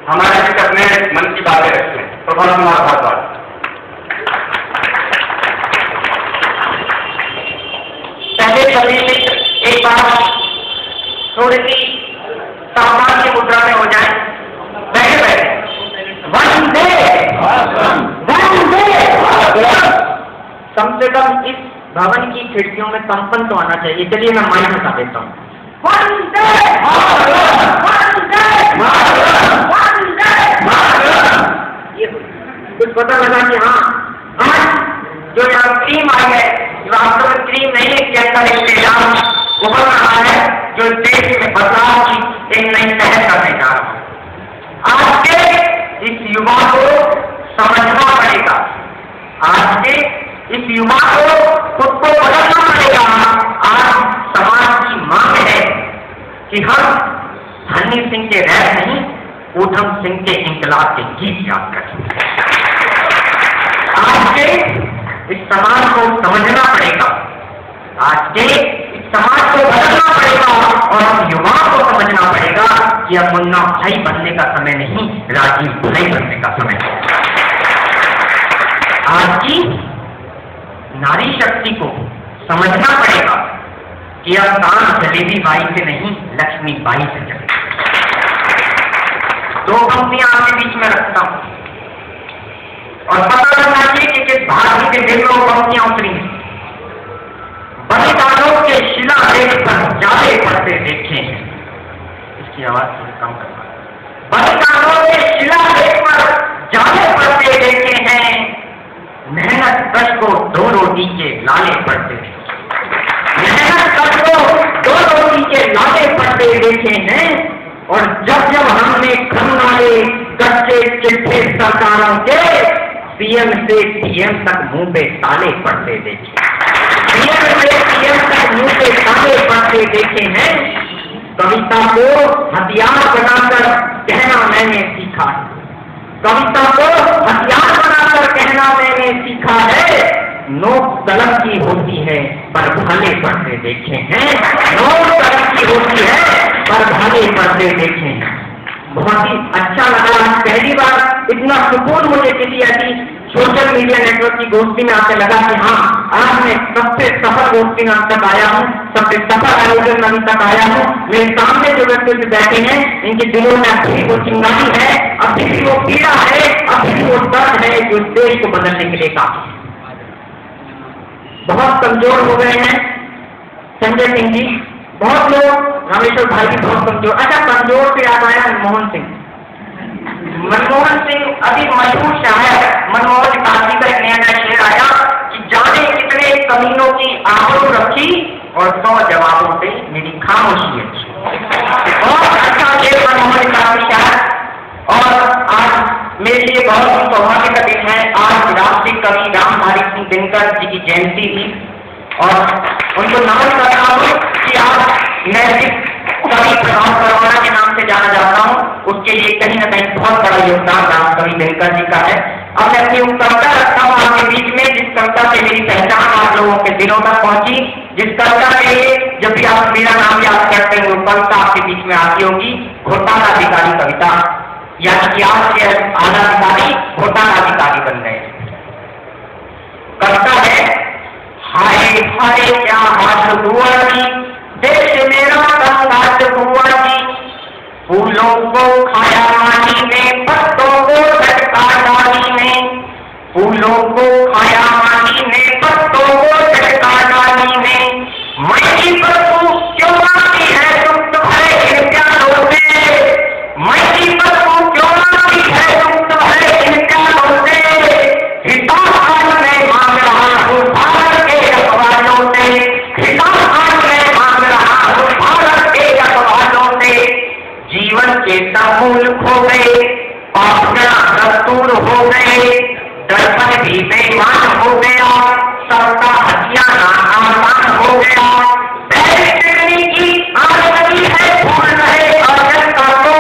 हमारे बीच अपने मन की बातें रखते हैं। प्रभात कुमार भारद्वाज। पहले सभी एक बार थोड़ी सी सामान्य मुद्रा में हो जाए, बैठे बैठे वंदे कम से कम इस भवन की खिड़कियों में कंपन तो आना चाहिए। चलिए मैं माइक बता देता हूँ। वंदे ये कुछ पता लगा कि हाँ आज जो यहाँ क्रीम आई है वास्तव में क्रीम नहीं है, कि अंदर एक निजाम उभर रहा है जो देश में बदलाव की एक नई पहल करने जा रहा है। आज के इस युवा को समझना पड़ेगा, आज के इस युवा को खुद को बदलना पड़ेगा। आज समाज की मांग है कि हम हनी सिंह के रैप नहीं, ऊधम सिंह के इंकलाब के गीत याद करें। आज के इस समाज को समझना पड़ेगा, आज के इस समाज को बदलना पड़ेगा और हम युवाओं को समझना पड़ेगा कि अब मुन्ना भाई बनने का समय नहीं, राजीव भाई बनने का समय है। आज की नारी शक्ति को समझना पड़ेगा कि अब काम जलेबी बाई से नहीं, लक्ष्मी बाई से चले। दो पंक्तियां आपके बीच में रखता हूं और पता करना चाहिए कि किस भारत के दिल में पंक्तियां उतरी हैं। बलिदानों के शिलालेख पर जाले पड़ते देखे हैं, इसकी आवाज थोड़ी कम करना। बलिदानों के शिलालेख पर जाले पड़ते देखे हैं, मेहनत कश को दो रोटी के लाले पड़ते देखे, मेहनत कश को दो रोटी के लाले पड़ते देखे हैं। और जब जब हमने खंगाले कच्चे चिट्ठे सरकारों के, पीएम से पीएम तक मुंह पे ताले पड़ते देखे, पीएम से पीएम तक मुंह पे ताले पड़ते देखे हैं। कविता को हथियार बनाकर कहना मैंने सीखा है, कविता को हथियार बनाकर कहना मैंने सीखा है। नोट तलब की होती है पर भाले पड़ते देखे हैं, नोट तलब की होती है पर भाले पड़ते देखे हैं। बहुत ही अच्छा लगा, पहली बार इतना सुकून मुझे किसी ऐसी सोशल मीडिया नेटवर्क की गोष्ठी में आके लगा कि हाँ आज मैं सबसे सफल गोष्ठी में अब तक आया हूँ, सबसे सफल आयोजन में अभी तक आया हूँ। मेरे सामने जो व्यक्ति बैठे हैं इनके दिलों में अभी भी वो चिंगारी है, अभी भी वो पीड़ा है, अभी भी वो दर्द है जो देश को बदलने के लिए काफी। बहुत कमजोर हो गए हैं संजय सिंह जी, बहुत लोग, रामेश्वर भाई भी बहुत कमजोर। अच्छा, कमजोर से याद आया मनमोहन सिंह। मनमोहन सिंह अभी मशहूर शायर मनमोहन काशी का एक नया शेर आया कि जाने कितने कमीनों की आबरू रखी और 100 जवाबों से मेरी खामोशी अच्छी। बहुत अच्छा शेर मनमोहन काशी शायर। और आज मेरे लिए बहुत ही सौभाग्य का दिन है, आज राष्ट्रीय कवि रामधारी सिंह दिनकर जी की जयंती थी और उनको नमन कर रहा हूँ कि आज नैतिक कवि प्रभाव परवाना के नाम से जाना जाता हूँ, उसके लिए कहीं ना कहीं बहुत बड़ा योगदान राम कवि दिनकर जी का है। अब मैं अपनी कविता रखता हूँ आपके बीच में, जिस कविता से मेरी पहचान आप लोगों के दिलों तक पहुंची, जिस कविता के लिए जब भी आप मेरा नाम याद करते हैं वो कविता आपके बीच में आती होगी। घोटाला अधिकारी कविता, यानी कि आज के आला अधिकारी घोटाला अधिकारी बन गए। कविता है, हाय हाय क्या हाथ हुआ जी, देश मेरा कंगाल हुआ जी, फूलों को खाया मानी ने, पत्तों को झटका डाली ने, फूलों को खाया मानी ने, पत्तों को झटका डाली ने। मैं बदबू क्यों आती है दुख भरे इन प्यालों से, मैं बदबू क्यों आती है दुख भरे इन प्यालों से। हिसाब मैं मांग रहा हूँ भारत के अखबारों से, हिसाब मैं मांग रहा हूँ भारत के अखबारों से। जीवन के तमूल खो गए, पापना दस्तूर हो गए, दर्पण भी बेईमान हो गया, सबका हथियाना आसान हो गया। की आदमी है भूल रहे और जनता को,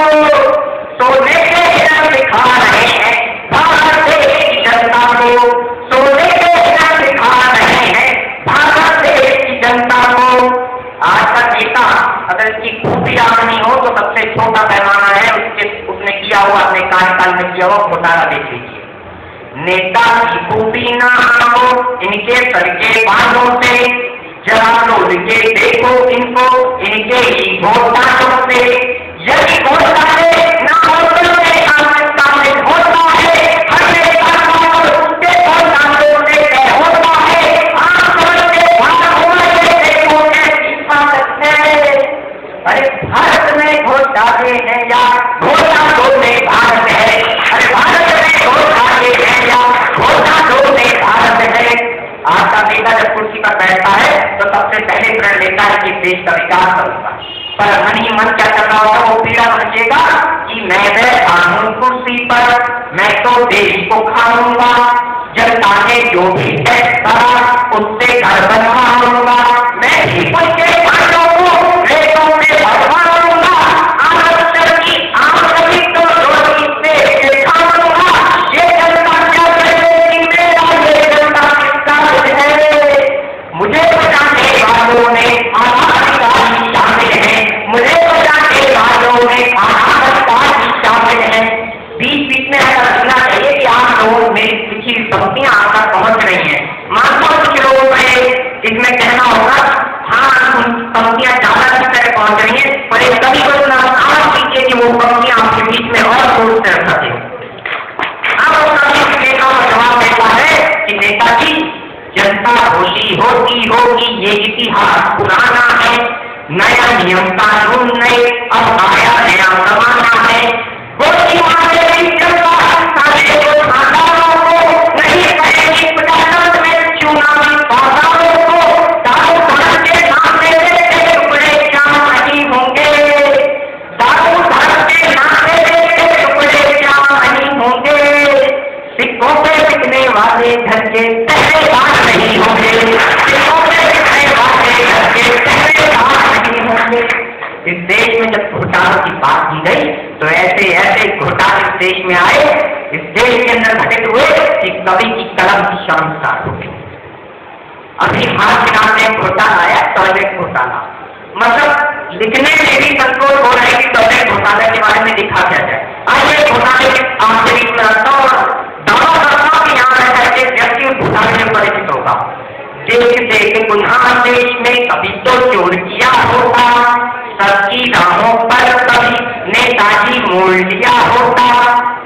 सोने के हिरण दिखा रहे हैं भारत देश की जनता को, सोने के हिरण दिखा रहे हैं भारत देश की जनता को। आज का नेता अगर इसकी खूबी याद नहीं हो तो सबसे छोटा पैमाना है उसने किया हुआ अपने कार्यकाल में किया हुआ घोटाला देख लीजिए। नेता की खूबी ना आनो इनके सर के बालों से, जरा तोड़ के देखो इनको इनके ही घोटालों से। यदि घोटाले ना होते सामने होता है, हर नेता उसके घोटालों से तय होता है। आप समझते भारत में देखो कैसी ताकत है। अरे भारत में घोटाले हैं या घोटालों में भारत है? अरे भारत में घोटाले हैं या घोटालों में भारत है? आज का नेता जब कुर्सी पर बैठता है तो सबसे पहले प्रण लेता है कि देश का विकास करूंगा, पर मन ही मन क्या कर रहा होगा? वो पीड़ा समझेगा कि मैं बैठा हूं कुर्सी पर, मैं तो देश को खाऊंगा, जनता ने जो भी टैक्स करा उससे घर बनवाऊंगा, मैं भी उनके घरों को रेतों में भरवाऊंगा, आरक्षण की आमदनी तो रोटी से खाऊंगा। ये जनता क्या करेगी? मेरा ये जनता किसका है? मुझे बचाने वालों में आधाधिकारी शामिल है, मुझे बचाने वालों में आधाधिकारी शामिल है। बीच बीच में ऐसा लगना चाहिए कि आप लोगों में लिखी पंक्तियां आकर पहुंच रही हैं। मानता हूं कुछ लोगों में इसमें कहना होगा हाँ पंक्तियां ज्यादा अच्छी तरह पहुंच रही हैं, पर एक कभी को आवाज कीजिए कि वो पंक्तियां आपके बीच में और जोर से रख सके। अब नेता का जवाब देता है कि नेताजी जनता खुशी होती होगी, ये इतिहास पुराना है, नया नियम कानून नए, अब आया नया जमाना है। गोली मारेगी जनता साले को खादारों को, नहीं करेगी प्रजातंत्र में चुनावी बाधाओं को। दारू धर्म के नामे के टुकड़े क्या नहीं होंगे, दारू धर्म के नामे के टुकड़े क्या नहीं होंगे। सिक्कों पे बिकने वाले धन के पहरेदार नहीं होंगे, सिक्कों पे बिकने वाले धन के पहरेदार नहीं होंगे। इस देश में जब घोटालों की बात की गई तो ऐसे ऐसे घोटाले इस देश में आए, इस देश के अंदर घटित हुए कि कवि की कलम की शान स्टार्ट हो गई। अभी हाल फिलहाल में घोटाला आया, टॉयलेट घोटाला, मतलब लिखने में भी संकोच हो रहा है कि टॉयलेट घोटाले के बारे में लिखा क्या जाए। आइए घोटाले आपके बीच में रखता हूँ, दावा करता हूँ कि यहाँ रहता है व्यक्ति उस घोटाले में परिचित होगा। देख देख गुनाह देश में कभी तो चोर किया होता, सबकी राहों पर कभी नेताजी मोड़ लिया होता,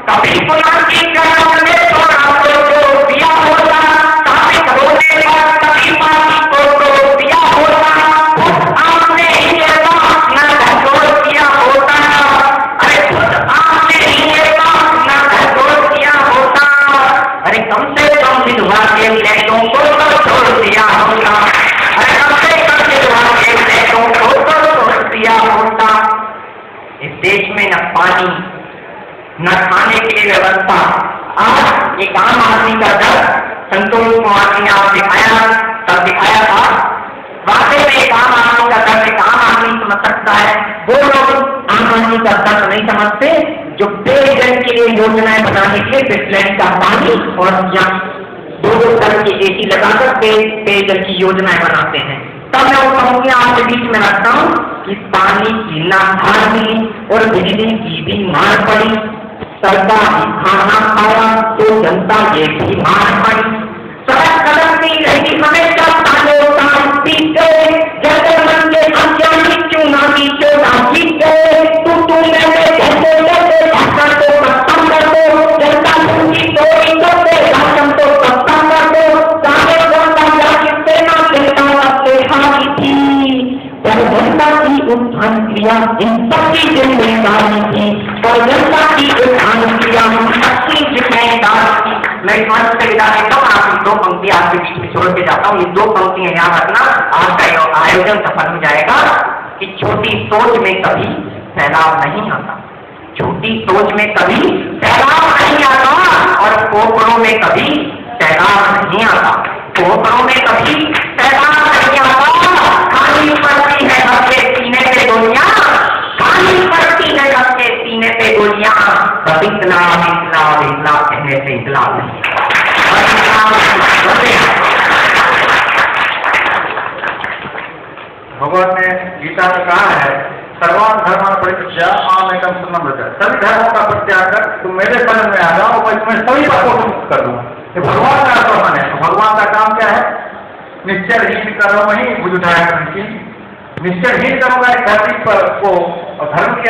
कभी गुनाह की कदम में थोड़ा तो दिया होता, साबित होने पर कभी पार्टी को तो दिया होता, आपने ये बात न घटोर किया होता। अरे खुद आपने ये बात न घटोर किया होता। अरे कम से कम विधवा के लैटों को तो छोड़ दिया होता। अरे कम से कम विधवा के लैटों को तो छोड़ दिया होता। इस देश में न पानी न खाने के लिए व्यवस्था। आज एक आम आदमी का दर्द संतोष कुमार जी ने आप दिखाया, तब दिखाया था। वाकई में एक आम आदमी का दर्द एक आम आदमी समझ सकता है। वो लोग आम आदमी का दर्द नहीं समझते जो पेयजल के लिए योजनाएं बनाने के लिए बिस्लेरी का पानी और दो तरह के एसी लगाकर पेयजल की योजनाएं बनाते हैं। तब मैं वो पंक्तियां आपके बीच में रखता हूँ कि पानी की ना खानी और बिजली की भी मार पड़ी, सरकार खाना खाया तो जनता ये भी मार पड़ी। सड़क कदम नहीं रही हमेशा सालों काम पीते, जैसे मन के अज्ञानी चुनावी चुनाव जीते। तू मैंने कहते कहते भाषण को खत्म कर दो, जनता की चोरी करते भाषण को खत्म कर दो। सारे जनता जागते ना जनता से हारी थी, पर जनता की उत्थान क्रिया इन सबकी जिम्मेदारी थी, और जनता की उत्थान क्रिया हम सबकी जिम्मेदारी थी। मैं इस मंच से विदा लेता हूँ, आप दो पंक्तियां आपके बीच में छोड़ के जाता हूँ। ये दो पंक्तियां याद रखना, आपका आयोजन सफल हो जाएगा। कि छोटी सोच में कभी फैलाव नहीं आता, छोटी सोच में कभी फैलाव नहीं आता, और कोपरों में कभी फैलाव नहीं आता, कोपरों में कभी फैलाव नहीं आता। खाली पड़ती है सबके सीने पे गोलियां, खाली पड़ती है सबके सीने पे गोलियां। कभी इन्कलाब इन्कलाब इन्कलाब कहने से इन्कलाब नहीं। भगवान ने गीता में कहा है, सर्वान धर्मान परित्याज्य माम एकम शरणं व्रज, सभी धर्मों का परित्याग कर तुम मेरे शरण में आ जाओ, मैं तुम्हें सभी बातों को मुक्त कर दूंगा। ये भगवान का आह्वान है। तो भगवान का काम क्या है? निश्चयहीन कर्म ही बुझ उठाया। निश्चयहीन कर्म का धरती पर को धर्म की